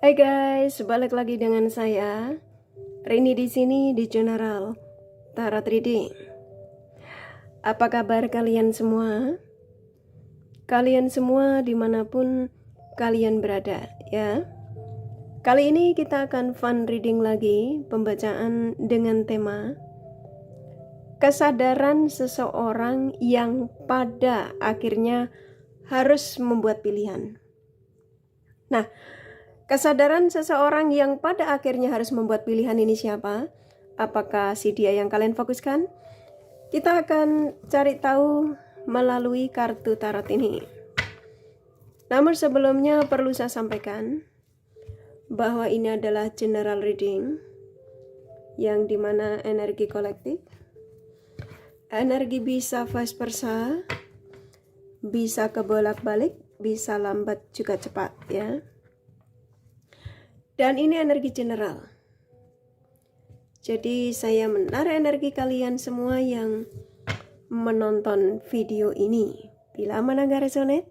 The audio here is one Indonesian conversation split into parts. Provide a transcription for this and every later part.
Hai guys, balik lagi dengan saya Rini di sini di General Tarot Reading. Apa kabar kalian semua? Kalian semua dimanapun kalian berada ya. Kali ini kita akan fun reading lagi, pembacaan dengan tema kesadaran seseorang yang pada akhirnya harus membuat pilihan. Nah, kesadaran seseorang yang pada akhirnya harus membuat pilihan ini siapa? Apakah si dia yang kalian fokuskan? Kita akan cari tahu melalui kartu tarot ini. Namun sebelumnya perlu saya sampaikan bahwa ini adalah general reading yang dimana energi kolektif, energi bisa vice versa, bisa kebolak-balik, bisa lambat juga cepat ya. Dan ini energi general. Jadi saya menarik energi kalian semua yang menonton video ini. Bila mana gak resonate,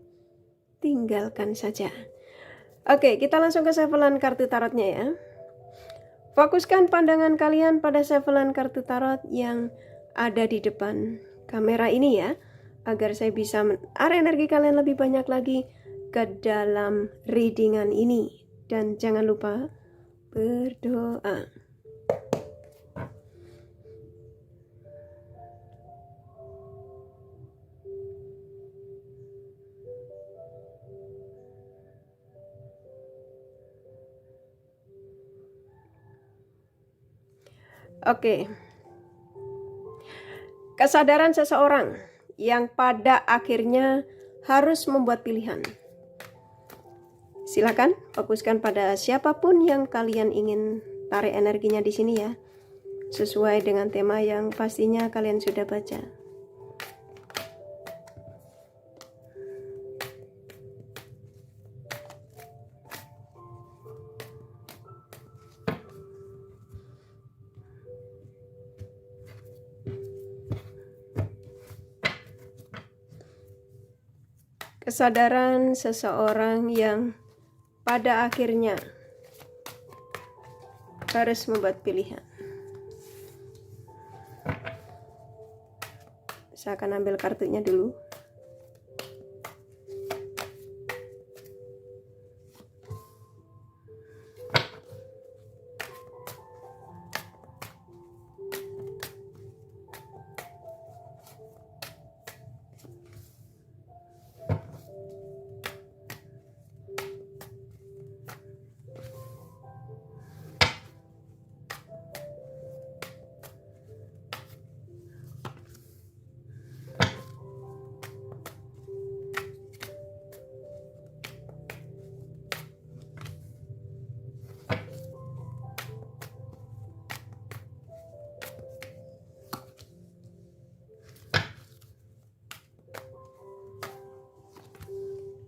tinggalkan saja. Oke, kita langsung ke sevelan kartu tarotnya ya. Fokuskan pandangan kalian pada sevelan kartu tarot yang ada di depan kamera ini ya, agar saya bisa menarik energi kalian lebih banyak lagi ke dalam readingan ini. Dan jangan lupa berdoa. Oke. Kesadaran seseorang yang pada akhirnya harus membuat pilihan. Silakan fokuskan pada siapapun yang kalian ingin tarik energinya di sini ya. Sesuai dengan tema yang pastinya kalian sudah baca. Kesadaran seseorang yang pada akhirnya harus membuat pilihan. Saya akan ambil kartunya dulu.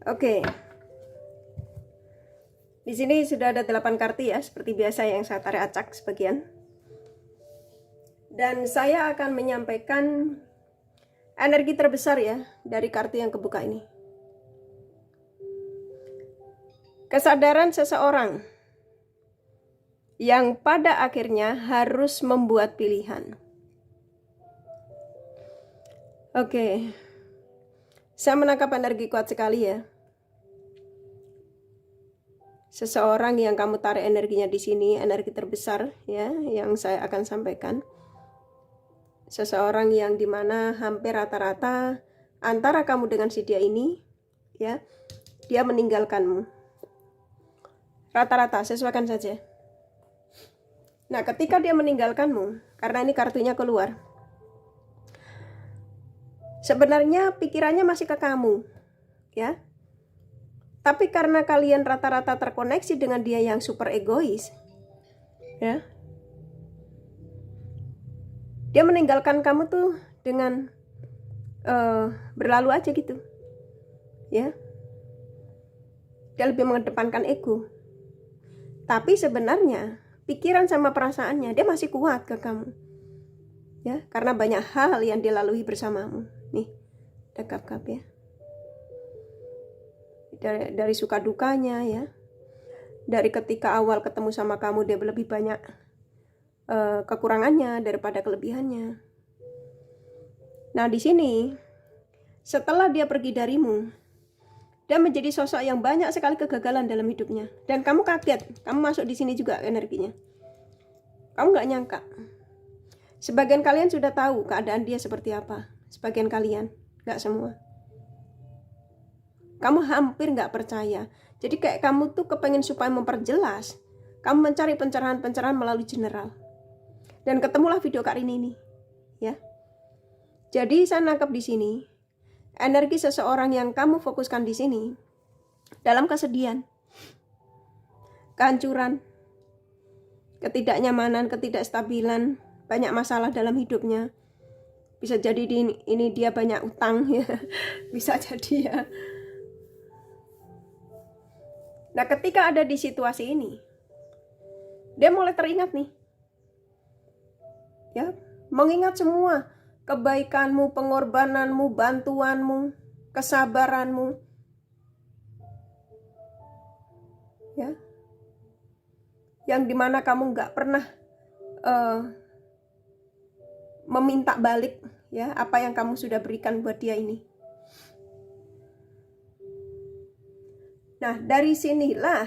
Oke. Di sini sudah ada 8 kartu ya, seperti biasa yang saya tarik acak sebagian. Dan saya akan menyampaikan energi terbesar ya dari kartu yang kebuka ini. Kesadaran seseorang yang pada akhirnya harus membuat pilihan. Oke. Saya menangkap energi kuat sekali ya. Seseorang yang kamu tarik energinya di sini, energi terbesar ya yang saya akan sampaikan. Seseorang yang dimana hampir rata-rata antara kamu dengan si dia ini ya, dia meninggalkanmu. Rata-rata sesuaikan saja. Nah, ketika dia meninggalkanmu, karena ini kartunya keluar, sebenarnya pikirannya masih ke kamu ya. Tapi karena kalian rata-rata terkoneksi dengan dia yang super egois, ya, dia meninggalkan kamu tuh dengan berlalu aja gitu, ya. Dia lebih mengedepankan ego. Tapi sebenarnya pikiran sama perasaannya dia masih kuat ke kamu, ya, karena banyak hal yang dilalui bersamamu. Nih, ada kap-kap ya. Dari suka dukanya ya. Dari ketika awal ketemu sama kamu, dia lebih banyak kekurangannya daripada kelebihannya. Nah, di sini setelah dia pergi darimu, dia menjadi sosok yang banyak sekali kegagalan dalam hidupnya. Dan kamu kaget, kamu masuk di sini juga energinya. Kamu nggak nyangka. Sebagian kalian sudah tahu keadaan dia seperti apa. Sebagian kalian, nggak semua. Kamu hampir nggak percaya. Jadi kayak kamu tuh kepengen supaya memperjelas. Kamu mencari pencerahan-pencerahan melalui general. Dan ketemulah video Kak Rini ini, ya. Jadi saya nangkep di sini, energi seseorang yang kamu fokuskan di sini dalam kesedihan, kehancuran, ketidaknyamanan, ketidakstabilan, banyak masalah dalam hidupnya. Bisa jadi ini dia banyak utang ya. Bisa jadi ya. Nah, ketika ada di situasi ini, dia mulai teringat nih. Ya, mengingat semua kebaikanmu, pengorbananmu, bantuanmu, kesabaranmu. Ya. Yang dimana kamu nggak pernah meminta balik ya apa yang kamu sudah berikan buat dia ini. Nah, dari sinilah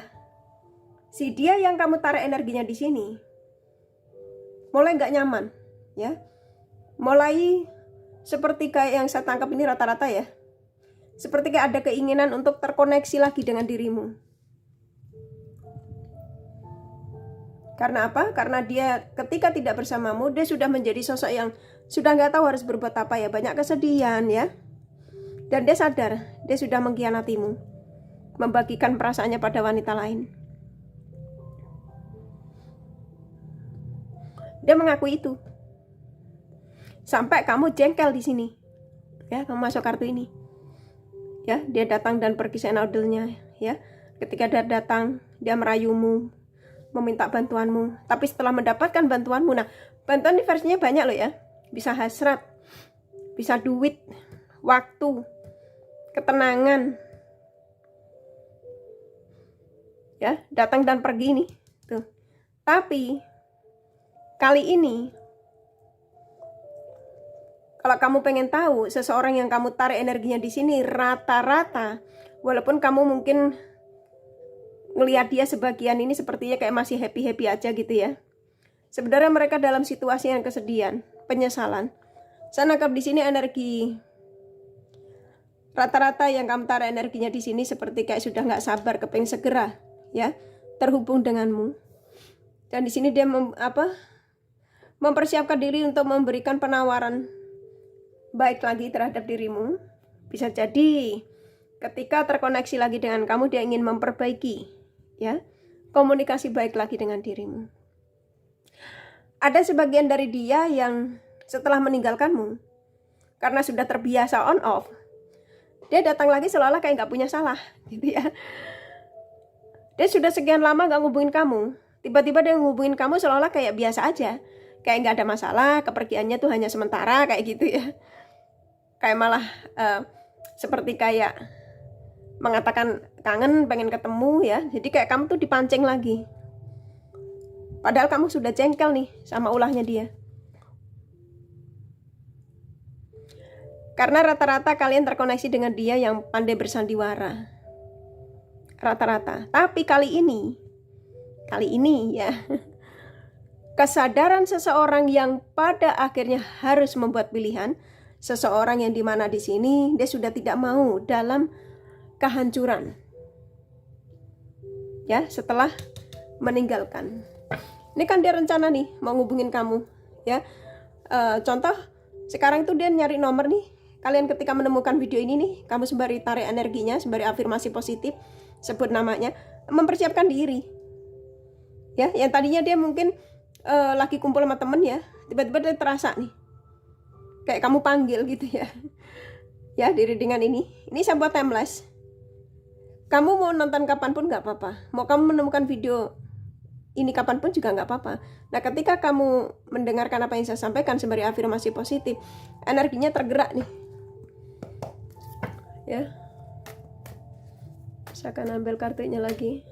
si dia yang kamu tarik energinya di sini mulai nggak nyaman, ya. Mulai seperti kayak yang saya tangkap ini rata-rata ya. Seperti kayak ada keinginan untuk terkoneksi lagi dengan dirimu. Karena apa? Karena dia ketika tidak bersamamu, dia sudah menjadi sosok yang sudah nggak tahu harus berbuat apa ya. Banyak kesedihan ya. Dan dia sadar, dia sudah mengkhianatimu. Membagikan perasaannya pada wanita lain. Dia mengakui itu. Sampai kamu jengkel di sini. Ya, kamu masuk kartu ini. Ya, dia datang dan pergi seenaudelnya, ya. Ketika dia datang, dia merayumu, meminta bantuanmu. Tapi setelah mendapatkan bantuanmu, nah, bantuan di versinya banyak loh ya. Bisa hasrat, bisa duit, waktu, ketenangan. Ya, datang dan pergi nih. Tuh. Tapi kali ini kalau kamu pengen tahu seseorang yang kamu tarik energinya di sini rata-rata, walaupun kamu mungkin ngelihat dia sebagian ini sepertinya kayak masih happy-happy aja gitu ya. Sebenarnya mereka dalam situasi yang kesedihan, penyesalan. Saya nangkap di sini energi rata-rata yang kamu tarik energinya di sini seperti kayak sudah nggak sabar, kepengen segera ya terhubung denganmu. Dan di sini dia mempersiapkan diri untuk memberikan penawaran baik lagi terhadap dirimu. Bisa jadi ketika terkoneksi lagi dengan kamu, dia ingin memperbaiki ya komunikasi baik lagi dengan dirimu. Ada sebagian dari dia yang setelah meninggalkanmu karena sudah terbiasa on off, dia datang lagi seolah-olah kayak nggak punya salah gitu ya. Dia sudah sekian lama nggak ngubungin kamu, tiba-tiba dia ngubungin kamu seolah-olah kayak biasa aja, kayak nggak ada masalah, kepergiannya tuh hanya sementara kayak gitu ya. Kayak malah seperti kayak mengatakan kangen, pengen ketemu ya. Jadi kayak kamu tuh dipancing lagi. Padahal kamu sudah jengkel nih sama ulahnya dia. Karena rata-rata kalian terkoneksi dengan dia yang pandai bersandiwara. Rata-rata. Tapi kali ini ya, kesadaran seseorang yang pada akhirnya harus membuat pilihan. Seseorang yang dimana di sini dia sudah tidak mau dalam kehancuran. Ya, setelah meninggalkan. Ini kan dia rencana nih mau ngubungin kamu, ya. Contoh sekarang itu dia nyari nomor nih. Kalian ketika menemukan video ini nih, kamu sembari tarik energinya, sembari afirmasi positif, sebut namanya, mempersiapkan diri. Ya, yang tadinya dia mungkin lagi kumpul sama temen ya, tiba-tiba dia terasa nih kayak kamu panggil gitu ya. Ya, di readingan ini saya buat timeless. Kamu mau nonton kapanpun gak apa-apa. Mau kamu menemukan video ini kapanpun juga gak apa-apa. Nah, ketika kamu mendengarkan apa yang saya sampaikan sembari afirmasi positif, energinya tergerak nih. Ya. Saya akan ambil kartunya lagi.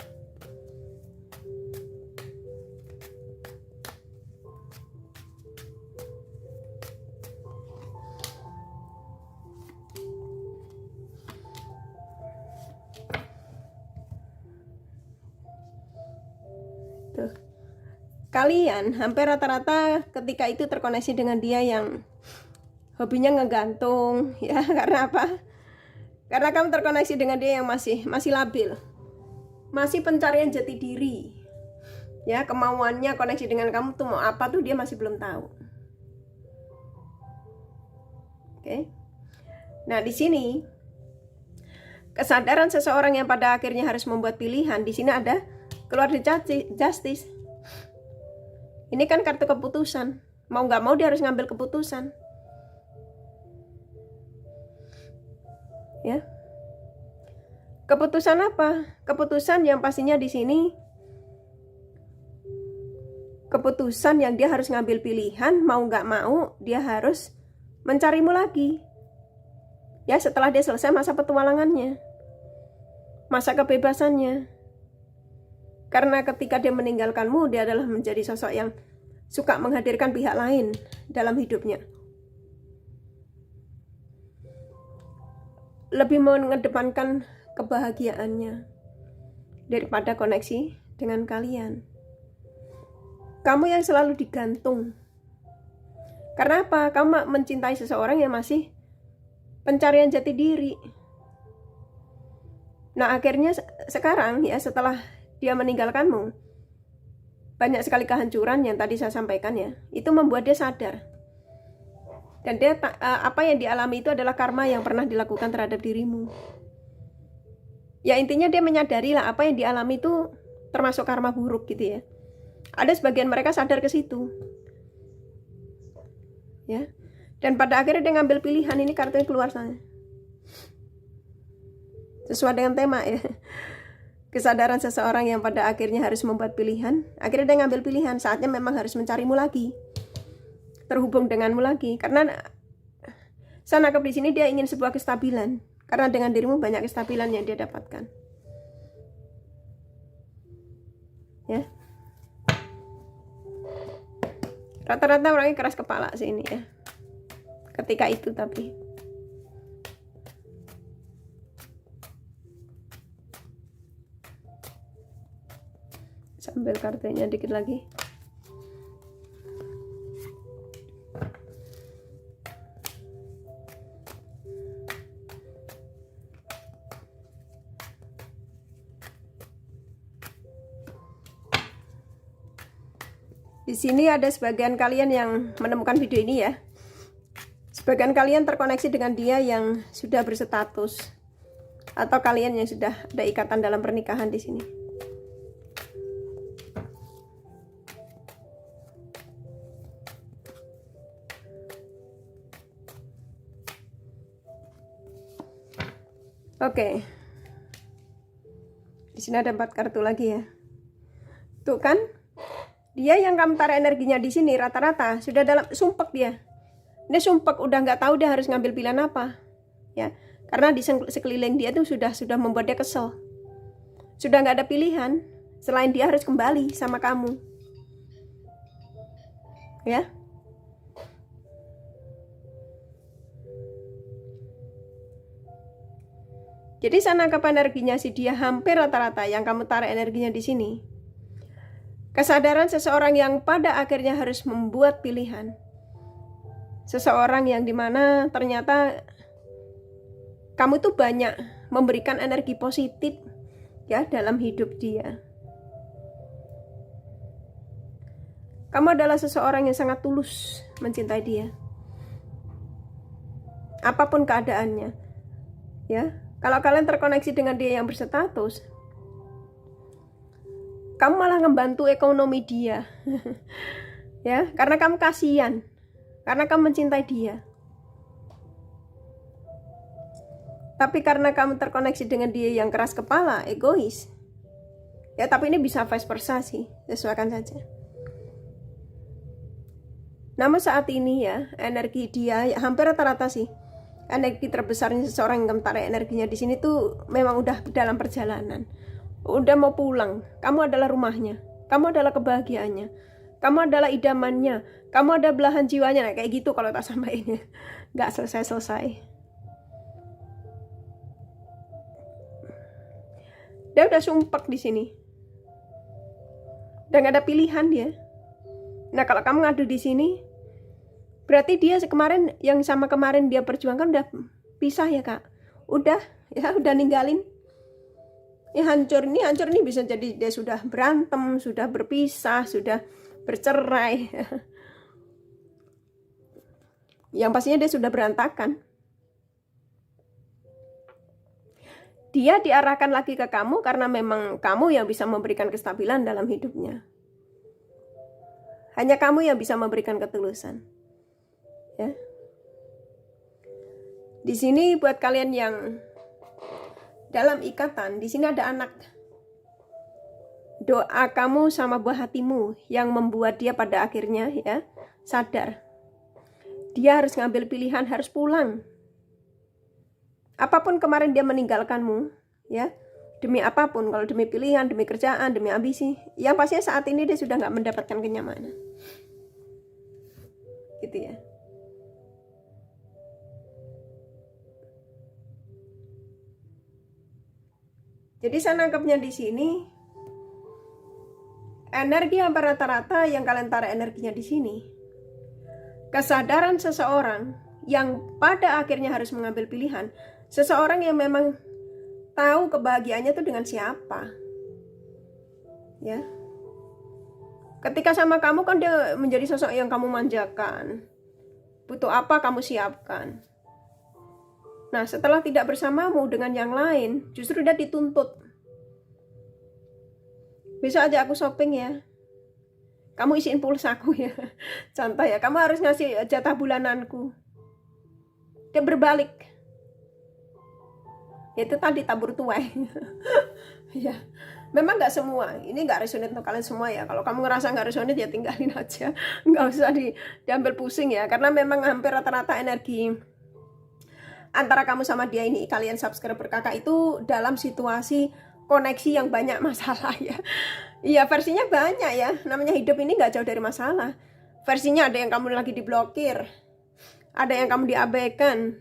Tuh. Kalian hampir rata-rata ketika itu terkoneksi dengan dia yang hobinya ngegantung, ya. Karena apa? Karena kamu terkoneksi dengan dia yang masih labil, masih pencarian jati diri, ya. Kemauannya koneksi dengan kamu tuh mau apa tuh dia masih belum tahu. Oke. Nah, di sini kesadaran seseorang yang pada akhirnya harus membuat pilihan, di sini ada keluar di justice. Ini kan kartu keputusan. Mau nggak mau dia harus ngambil keputusan. Ya. Keputusan apa? Keputusan yang pastinya di sini keputusan yang dia harus ngambil pilihan, mau nggak mau dia harus mencarimu lagi. Ya, setelah dia selesai masa petualangannya, masa kebebasannya. Karena ketika dia meninggalkanmu, dia adalah menjadi sosok yang suka menghadirkan pihak lain dalam hidupnya. Lebih mengedepankan kebahagiaannya daripada koneksi dengan kalian. Kamu yang selalu digantung. Karena apa? Kamu mencintai seseorang yang masih pencarian jati diri. Nah, akhirnya sekarang ya, setelah dia meninggalkanmu, banyak sekali kehancuran yang tadi saya sampaikan ya. Itu membuat dia sadar. Dan dia apa yang dialami itu adalah karma yang pernah dilakukan terhadap dirimu. Ya, intinya dia menyadari lah apa yang dialami itu termasuk karma buruk gitu ya. Ada sebagian mereka sadar ke situ. Ya. Dan pada akhirnya dia ngambil pilihan, ini kartunya keluar sana. Sesuai dengan tema ya. Kesadaran seseorang yang pada akhirnya harus membuat pilihan, akhirnya dia ngambil pilihan, saatnya memang harus mencarimu lagi, terhubung denganmu lagi. Karena saya nangkep di sini dia ingin sebuah kestabilan, karena dengan dirimu banyak kestabilan yang dia dapatkan. Ya. Rata-rata orangnya keras kepala sih ini ya. Ketika itu tapi sambil kartunya dikit lagi. Di sini ada sebagian kalian yang menemukan video ini ya. Sebagian kalian terkoneksi dengan dia yang sudah berstatus, atau kalian yang sudah ada ikatan dalam pernikahan di sini. Oke. Di sini ada 4 kartu lagi ya. Tuh kan? Dia yang kamu tarik energinya di sini rata-rata sudah dalam sumpek dia. Dia sumpek, udah nggak tahu dia harus ngambil pilihan apa. Ya. Karena di sekeliling dia tuh sudah membuat dia kesel. Sudah nggak ada pilihan selain dia harus kembali sama kamu. Ya. Jadi sana nangkap energinya si dia hampir rata-rata yang kamu tarik energinya di sini. Kesadaran seseorang yang pada akhirnya harus membuat pilihan. Seseorang yang dimana ternyata kamu tuh banyak memberikan energi positif ya dalam hidup dia. Kamu adalah seseorang yang sangat tulus mencintai dia. Apapun keadaannya. Ya. Kalau kalian terkoneksi dengan dia yang berstatus, kamu malah membantu ekonomi dia. Ya, karena kamu kasihan. Karena kamu mencintai dia. Tapi karena kamu terkoneksi dengan dia yang keras kepala, egois. Ya, tapi ini bisa vice versa sih. Sesuaikan saja. Namun saat ini ya, energi dia ya, hampir rata-rata sih. Energi terbesarnya seseorang yang tarik energinya di sini tuh memang udah dalam perjalanan. Udah mau pulang. Kamu adalah rumahnya. Kamu adalah kebahagiaannya. Kamu adalah idamannya. Kamu ada belahan jiwanya. Nah, kayak gitu kalau tak sampainya. Nggak selesai-selesai. Dia udah sumpek di sini. udah nggak ada pilihan dia. Nah kalau kamu ngadu di sini, berarti dia kemarin yang sama kemarin dia perjuangkan udah pisah ya kak, udah ninggalin. Ya hancur nih bisa jadi dia sudah berantem, sudah berpisah, sudah bercerai. Yang pastinya dia sudah berantakan. Dia diarahkan lagi ke kamu karena memang kamu yang bisa memberikan kestabilan dalam hidupnya. Hanya kamu yang bisa memberikan ketulusan. Ya. Di sini buat kalian yang dalam ikatan, di sini ada anak. Doa kamu sama buah hatimu yang membuat dia pada akhirnya ya sadar. Dia harus ngambil pilihan, harus pulang. Apapun kemarin dia meninggalkanmu, ya demi apapun, kalau demi pilihan, demi kerjaan, demi ambisi, yang pastinya saat ini dia sudah nggak mendapatkan kenyamanan, gitu ya. Jadi saya nangkepnya di sini, energi hampir rata-rata yang kalian taruh energinya di sini, kesadaran seseorang yang pada akhirnya harus mengambil pilihan. Seseorang yang memang tahu kebahagiaannya itu dengan siapa. Ya. Ketika sama kamu kan dia menjadi sosok yang kamu manjakan. Butuh apa kamu siapkan. Nah, setelah tidak bersamamu dengan yang lain, justru dia dituntut. Besok aja aku shopping ya. Kamu isiin pulsaku ya. Contoh ya, kamu harus ngasih jatah bulananku. Dia berbalik. Itu tadi tabur tuai. Ya, memang nggak semua. Ini nggak resonate untuk kalian semua ya. Kalau kamu ngerasa nggak resonate ya tinggalin aja. Nggak usah diambil pusing ya. Karena memang hampir rata-rata energi antara kamu sama dia ini, kalian subscriber kakak itu dalam situasi koneksi yang banyak masalah ya. Iya versinya banyak ya. Namanya hidup ini nggak jauh dari masalah. Versinya ada yang kamu lagi diblokir, ada yang kamu diabaikan,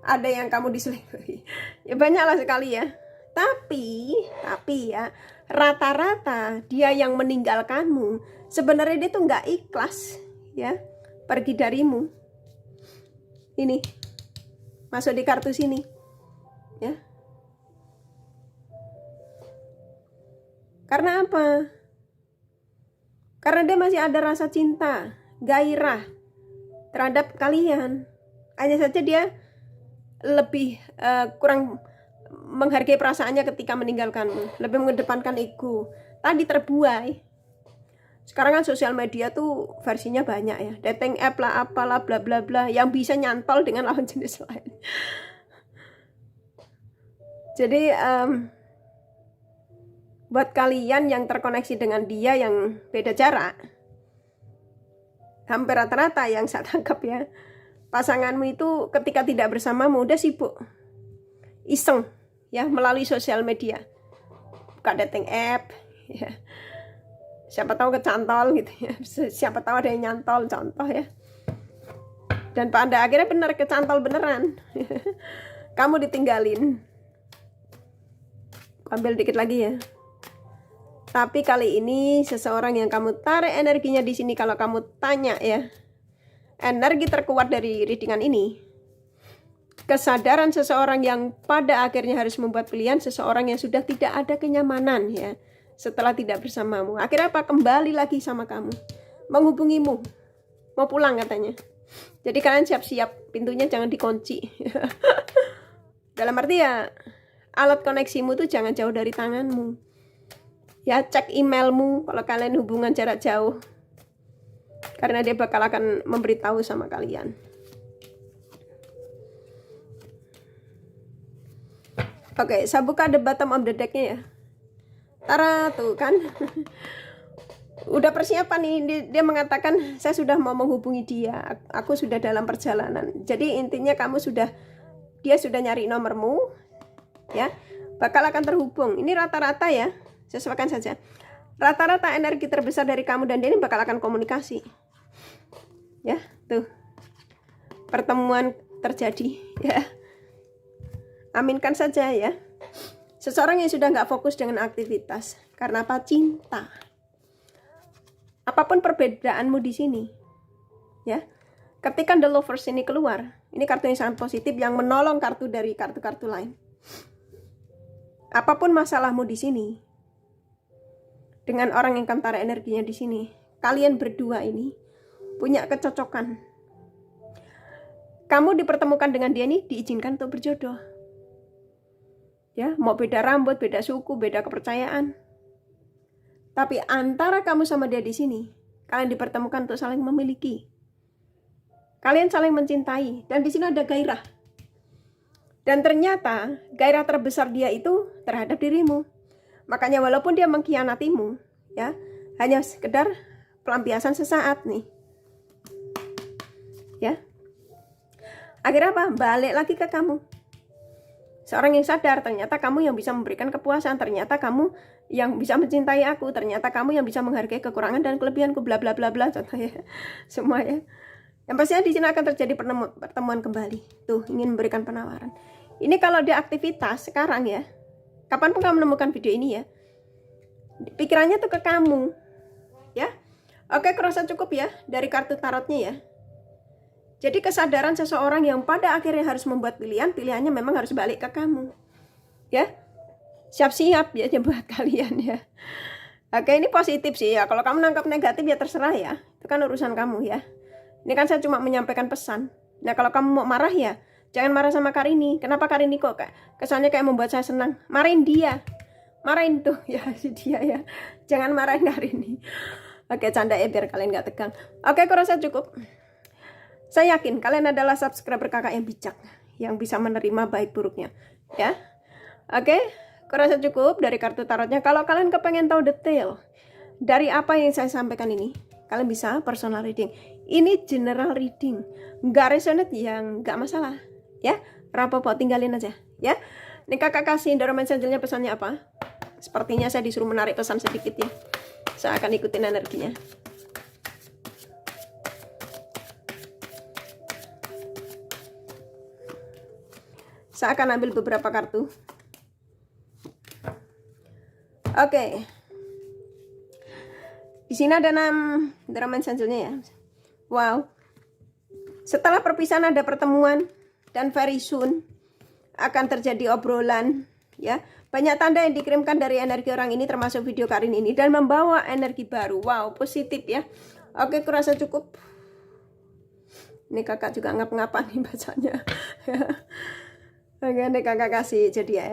ada yang kamu diselingkuhi. Ya banyaklah sekali ya. Tapi ya rata-rata dia yang meninggalkanmu sebenarnya dia tuh nggak ikhlas ya pergi darimu. Ini masuk di kartu sini ya. Karena apa? Karena dia masih ada rasa cinta, gairah terhadap kalian. Hanya saja dia lebih kurang menghargai perasaannya ketika meninggalkanmu, lebih mengedepankan ego. Tadi terbuai. Sekarang kan sosial media tuh versinya banyak ya, dating app lah, apalah, bla bla bla, yang bisa nyantol dengan lawan jenis lain. Jadi buat kalian yang terkoneksi dengan dia yang beda jarak, hampir rata-rata yang saya tangkap ya, pasanganmu itu ketika tidak bersamamu udah sibuk iseng ya melalui sosial media, buka dating app ya. Siapa tahu kecantol gitu ya, siapa tahu ada yang nyantol, contoh ya. Dan pada akhirnya benar kecantol beneran. Kamu ditinggalin. Ambil dikit lagi ya. Tapi kali ini seseorang yang kamu tarik energinya di sini, kalau kamu tanya ya, energi terkuat dari readingan ini, kesadaran seseorang yang pada akhirnya harus membuat pilihan, seseorang yang sudah tidak ada kenyamanan ya setelah tidak bersamamu. Akhirnya apa? Kembali lagi sama kamu, menghubungimu, mau pulang katanya. Jadi kalian siap-siap, pintunya jangan dikunci. Dalam arti ya, alat koneksimu tuh jangan jauh dari tanganmu. Ya cek emailmu kalau kalian hubungan jarak jauh, karena dia bakal akan memberitahu sama kalian. Oke, saya buka the bottom of the decknya ya. Tara tuh kan. Udah persiapan nih, dia mengatakan saya sudah mau menghubungi dia, aku sudah dalam perjalanan. Jadi intinya dia sudah nyari nomormu ya, bakal akan terhubung. Ini rata-rata ya, sesuaikan saja. Rata-rata energi terbesar dari kamu dan dia ini bakal akan komunikasi. Ya, tuh. Pertemuan terjadi ya. Aminkan saja ya. Seseorang yang sudah nggak fokus dengan aktivitas. Karena apa? Cinta. apapun perbedaanmu di sini, ya. Ketika The Lovers ini keluar, ini kartu yang sangat positif yang menolong kartu dari kartu-kartu lain. Apapun masalahmu di sini, dengan orang yang kentara energinya di sini, kalian berdua ini punya kecocokan. Kamu dipertemukan dengan dia ini diizinkan untuk berjodoh. Ya, mau beda rambut, beda suku, beda kepercayaan. Tapi antara kamu sama dia di sini, kalian dipertemukan untuk saling memiliki. Kalian saling mencintai dan di sini ada gairah. Dan ternyata gairah terbesar dia itu terhadap dirimu. Makanya walaupun dia mengkhianatimu, ya, hanya sekedar pelampiasan sesaat nih. Ya. Akhirnya apa? Balik lagi ke kamu. Seorang yang sadar, ternyata kamu yang bisa memberikan kepuasan, ternyata kamu yang bisa mencintai aku, ternyata kamu yang bisa menghargai kekurangan dan kelebihanku, bla bla bla bla, contohnya semua ya. Yang pastinya di sini akan terjadi pertemuan kembali. Tuh, ingin memberikan penawaran. Ini kalau dia aktivitas sekarang ya, kapanpun kamu menemukan video ini ya, pikirannya tuh ke kamu, ya. Oke, kurasa cukup ya dari kartu tarotnya ya. Jadi kesadaran seseorang yang pada akhirnya harus membuat pilihan, pilihannya memang harus balik ke kamu. Ya. Siap-siap ya buat kalian ya. Oke, ini positif sih ya. Kalau kamu nangkap negatif ya terserah ya. Itu kan urusan kamu ya. Ini kan saya cuma menyampaikan pesan. Nah, kalau kamu mau marah ya, jangan marah sama Karini. Kenapa Karini kok kesannya kayak membuat saya senang? Marahin dia. Marahin tuh ya si dia ya. Jangan marahin Karini. Oke, canda ya biar kalian gak tegang. Oke, kurasa cukup. Saya yakin kalian adalah subscriber kakak yang bijak, yang bisa menerima baik buruknya, ya. Oke, kurasa cukup dari kartu tarotnya. Kalau kalian kepengen tahu detail dari apa yang saya sampaikan ini, kalian bisa personal reading. Ini general reading, nggak resonate yang nggak masalah, ya. Rapopo tinggalin aja, ya. Ini kakak kasih Endowment Angelnya pesannya apa? Sepertinya saya disuruh menarik pesan sedikit ya. Saya akan ikutin energinya. Saya akan ambil beberapa kartu. Oke. Di sini ada 6 Endowment Angelnya ya. Wow. Setelah perpisahan ada pertemuan dan very soon akan terjadi obrolan ya. Banyak tanda yang dikirimkan dari energi orang ini termasuk video Karin ini dan membawa energi baru. Wow, positif ya. Oke, kurasa cukup. Ini kakak juga ngap-ngapan nih bacanya. Oke, ini kakak kasih jadi ya.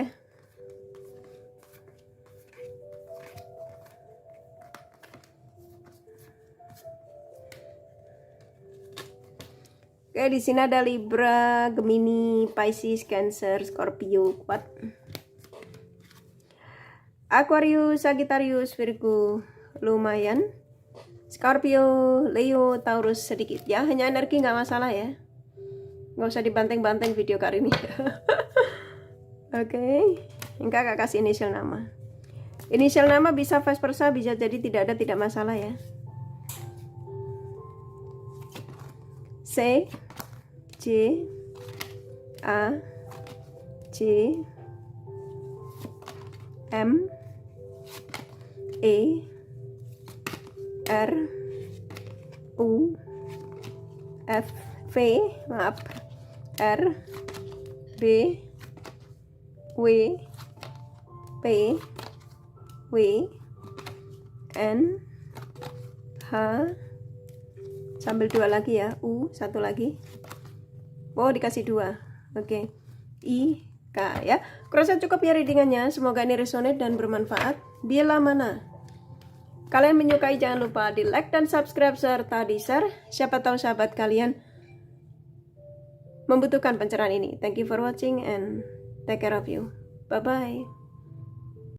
Oke, di sini ada Libra, Gemini, Pisces, Cancer, Scorpio, kuat. Aquarius, Sagittarius, Virgo, lumayan. Scorpio, Leo, Taurus sedikit ya. Hanya energi nggak masalah ya. Nggak usah dibanteng-banteng video kali ini. Oke, kakak kasih inisial nama. Inisial nama bisa vice versa, bisa jadi tidak ada, tidak masalah ya. C, J, A, J, M, E, R, U, F, V, maaf, R, B, W, P, W, N, H, sambil 2 lagi ya, U, 1 lagi. Oh, dikasih 2. Oke. I, K ya. Kurasa cukup ya readingannya. Semoga ini resonate dan bermanfaat. Bila mana kalian menyukai, jangan lupa di like dan subscribe serta di share. Siapa tahu sahabat kalian membutuhkan pencerahan ini. Thank you for watching and take care of you. Bye-bye.